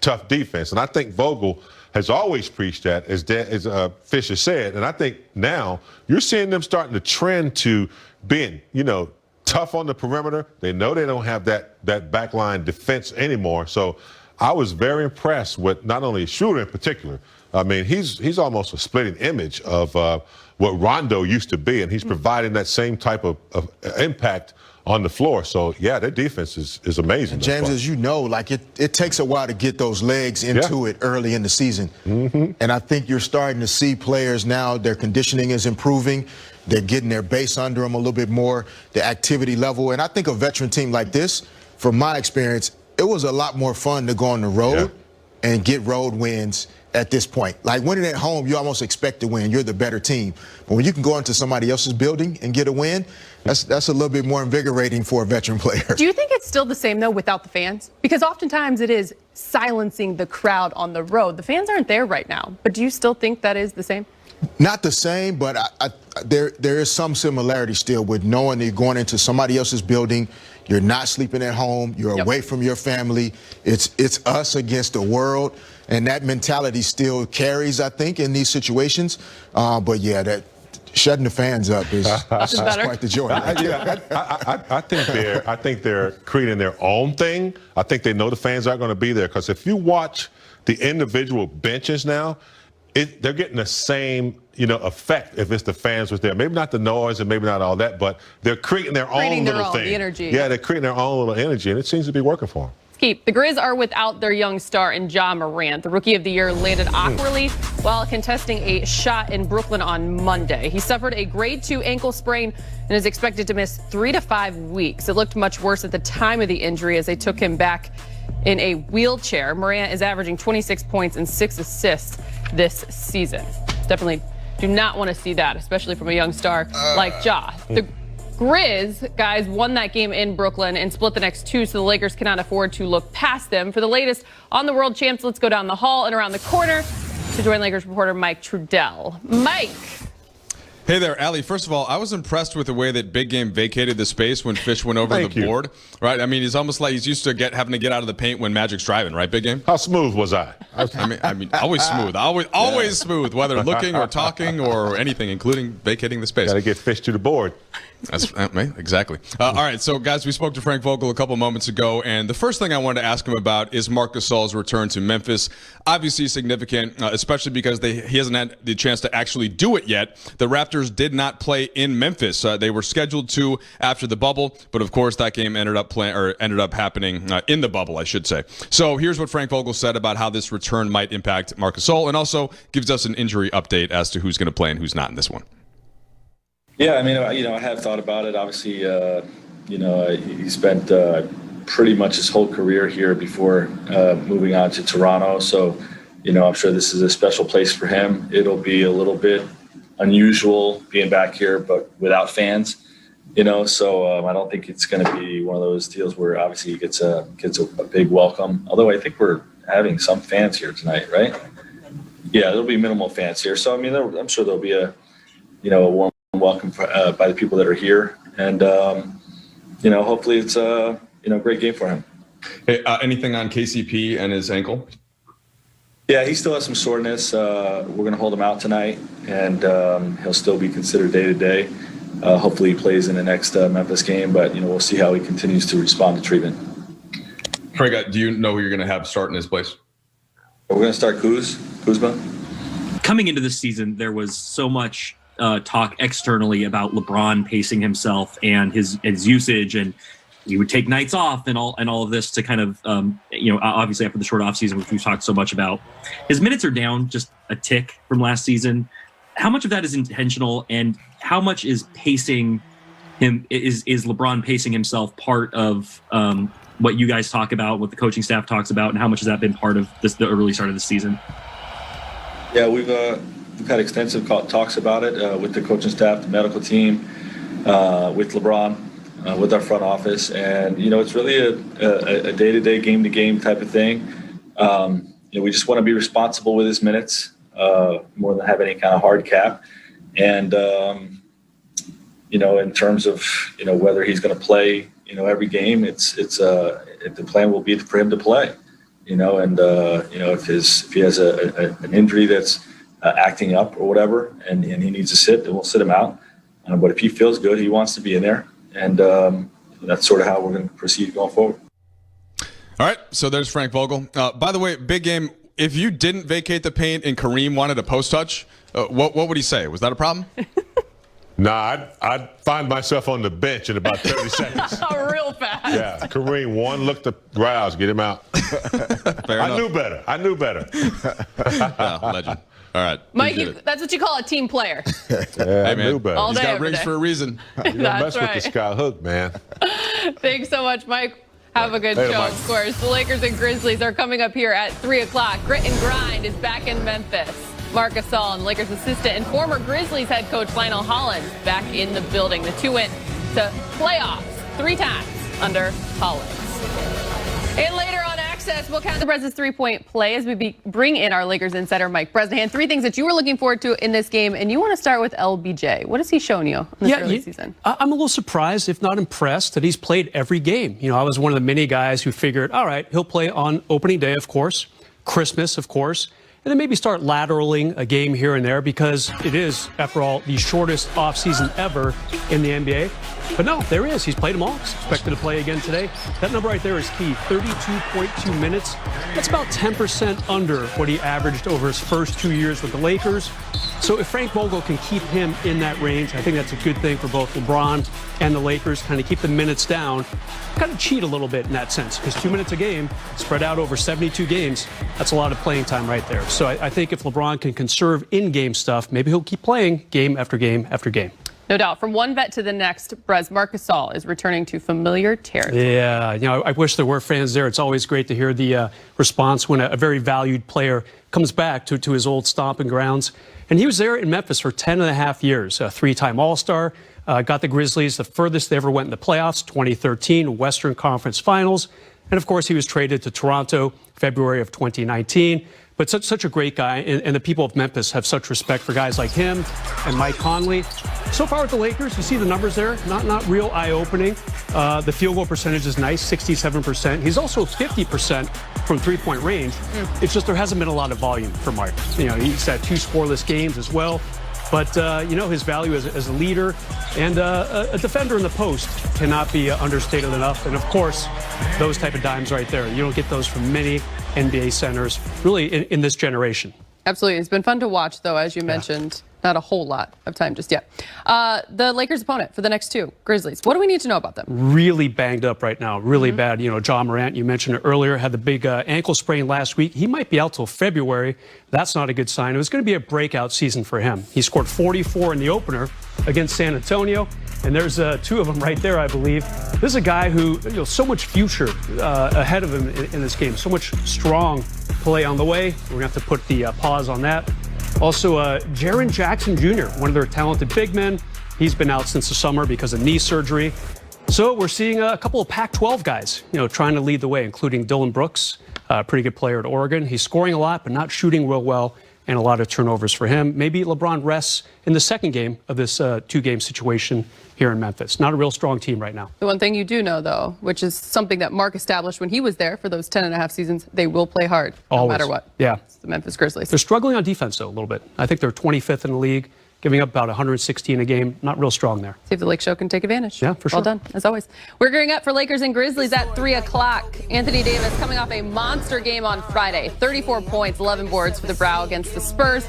tough defense. And I think Vogel has always preached that, as Fisher said. And I think now you're seeing them starting to trend to being, tough on the perimeter. They know they don't have that backline defense anymore. So I was very impressed with not only Shooter in particular. I mean, he's almost a splitting image of what Rondo used to be, and he's providing that same type of impact on the floor. So, yeah, their defense is amazing. And James, as you know, like it takes a while to get those legs into it early in the season. And I think you're starting to see players now, their conditioning is improving. They're getting their base under them a little bit more, the activity level. And I think a veteran team like this, from my experience, it was a lot more fun to go on the road and get road wins at this point. Like winning at home, you almost expect to win. You're the better team. But when you can go into somebody else's building and get a win, that's a little bit more invigorating for a veteran player. Do you think it's still the same, though, without the fans? Because oftentimes it is silencing the crowd on the road. The fans aren't there right now. But do you still think that is the same? Not the same, but there is some similarity still with knowing that you're going into somebody else's building. You're not sleeping at home. You're away from your family. It's us against the world. And that mentality still carries, I think, in these situations. But, yeah, that shutting the fans up is quite the joy. I think they're creating their own thing. I think they know the fans aren't going to be there. Because if you watch the individual benches now, they're getting the same, effect if it's the fans was there. Maybe not the noise and maybe not all that, but they're creating their own little thing. The energy. Yeah, they're creating their own little energy, and it seems to be working for them. Keep. The Grizz are without their young star in Ja Morant. The Rookie of the Year landed awkwardly while contesting a shot in Brooklyn on Monday. He suffered a grade 2 ankle sprain and is expected to miss 3 to 5 weeks. It looked much worse at the time of the injury as they took him back in a wheelchair. Morant is averaging 26 points and 6 assists this season. Definitely do not want to see that, especially from a young star like Ja. The Grizz, guys, won that game in Brooklyn and split the next two, so the Lakers cannot afford to look past them. For the latest on the world champs, let's go down the hall and around the corner to join Lakers reporter Mike Trudell. Mike. Hey there, Allie. First of all, I was impressed with the way that Big Game vacated the space when Fish went over the board. Right? I mean, he's almost like he's used to having to get out of the paint when Magic's driving, right, Big Game? How smooth was I? I mean, always smooth. Always smooth, whether looking or talking or anything, including vacating the space. Got to get Fish to the board. That's exactly. All right, so guys, we spoke to Frank Vogel a couple moments ago, and the first thing I wanted to ask him about is Marc Gasol's return to Memphis. Obviously significant, especially because he hasn't had the chance to actually do it yet. The Raptors did not play in Memphis. They were scheduled to after the bubble, but of course that game ended up happening in the bubble, I should say. So here's what Frank Vogel said about how this return might impact Marc Gasol, and also gives us an injury update as to who's going to play and who's not in this one. Yeah, I mean, I have thought about it. Obviously, he spent pretty much his whole career here before moving on to Toronto. So, I'm sure this is a special place for him. It'll be a little bit unusual being back here, but without fans, So I don't think it's going to be one of those deals where obviously he gets a big welcome. Although I think we're having some fans here tonight, right? Yeah, there'll be minimal fans here. So I mean, I'm sure there'll be a warm welcome by the people that are here, and hopefully it's a great game for him. Hey, anything on KCP and his ankle? Yeah, he still has some soreness. We're going to hold him out tonight, and he'll still be considered day to day. Hopefully he plays in the next Memphis game, but we'll see how he continues to respond to treatment. Frank, do you know who you're going to have start in his place? We're going to start Kuzma. Coming into this season, there was so much talk externally about LeBron pacing himself and his usage, and he would take nights off and all of this to kind of obviously after the short offseason, which we've talked so much about. His minutes are down just a tick from last season. How much of that is intentional, and how much is pacing him? Is LeBron pacing himself part of what you guys talk about, what the coaching staff talks about, and how much has that been part of the early start of the season? Yeah, we've had extensive talks about it with the coaching staff, the medical team, with LeBron, with our front office, and it's really a day-to-day, game-to-game type of thing. We just want to be responsible with his minutes more than have any kind of hard cap, and in terms of whether he's going to play every game, the plan will be for him to play, and if he has an injury that's acting up or whatever, and he needs to sit, then we'll sit him out. But if he feels good, he wants to be in there, and that's sort of how we're going to proceed going forward. All right, so there's Frank Vogel. By the way, big game. If you didn't vacate the paint and Kareem wanted a post touch, what would he say? Was that a problem? Nah, I'd find myself on the bench in about 30 seconds. Real fast. Yeah, Kareem, one look to Rouse, get him out. I knew better. Yeah, legend. All right. Mike, that's what you call a team player. Yeah, hey, I man. knew better. All He's day, got every rings day. for a reason. You don't mess with the sky hook, man. Thanks so much, Mike. Have a good Later, show, Mike. of course. The Lakers and Grizzlies are coming up here at 3 o'clock. Grit and Grind is back in Memphis. Marc Gasol and Lakers assistant and former Grizzlies head coach Lionel Hollins back in the building. The two went to playoffs 3 times under Hollins. And later on Access, we'll count the Prez's three-point play as we bring in our Lakers insider Mike Bresnahan. 3 things that you were looking forward to in this game, and you want to start with LBJ. What has he shown you in this early season? I'm a little surprised, if not impressed, that he's played every game. I was one of the many guys who figured, all right, he'll play on opening day, of course, Christmas, of course, and then maybe start lateraling a game here and there because it is, after all, the shortest offseason ever in the NBA. But no, there he is. He's played them all. He's expected to play again today. That number right there is key, 32.2 minutes. That's about 10% under what he averaged over his first 2 years with the Lakers. So if Frank Vogel can keep him in that range, I think that's a good thing for both LeBron and the Lakers, kind of keep the minutes down, kind of cheat a little bit in that sense, because 2 minutes a game spread out over 72 games, that's a lot of playing time right there. So I think if LeBron can conserve in-game stuff, maybe he'll keep playing game after game after game. No doubt. From one vet to the next, Marc Gasol is returning to familiar territory. Yeah, I wish there were fans there. It's always great to hear the response when a very valued player comes back to his old stomping grounds. And he was there in Memphis for 10 and a half years, a 3-time All-Star, got the Grizzlies the furthest they ever went in the playoffs, 2013 Western Conference Finals. And, of course, he was traded to Toronto February of 2019. But such a great guy, and the people of Memphis have such respect for guys like him and Mike Conley. So far with the Lakers, you see the numbers there, not real eye-opening. The field goal percentage is nice, 67%. He's also 50% from three-point range. It's just there hasn't been a lot of volume for Mark. He's had 2 scoreless games as well. But, his value as a leader and a defender in the post cannot be understated enough. And, of course, those type of dimes right there. You don't get those from many NBA centers, really, in this generation. Absolutely. It's been fun to watch, though, as you mentioned. Not a whole lot of time just yet. The Lakers' opponent for the next 2, Grizzlies. What do we need to know about them? Really banged up right now. Really bad. Ja Morant, you mentioned it earlier, had the big ankle sprain last week. He might be out till February. That's not a good sign. It was going to be a breakout season for him. He scored 44 in the opener against San Antonio. And there's 2 of them right there, I believe. This is a guy who, so much future ahead of him in this game. So much strong play on the way. We're going to have to put the pause on that. Also, Jaren Jackson Jr., one of their talented big men. He's been out since the summer because of knee surgery. So we're seeing a couple of Pac-12 guys, trying to lead the way, including Dylan Brooks, a pretty good player at Oregon. He's scoring a lot, but not shooting real well, and a lot of turnovers for him. Maybe LeBron rests in the second game of this 2-game situation here in Memphis. Not a real strong team right now. The one thing you do know, though, which is something that Mark established when he was there for those 10 and a half seasons, they will play hard, no matter what. Yeah. It's the Memphis Grizzlies. They're struggling on defense, though, a little bit. I think they're 25th in the league, giving up about 116 a game. Not real strong there. See if the Lake Show can take advantage. Yeah, for sure. Well done, as always. We're gearing up for Lakers and Grizzlies at 3 o'clock. Anthony Davis coming off a monster game on Friday. 34 points, 11 boards for the Brow against the Spurs.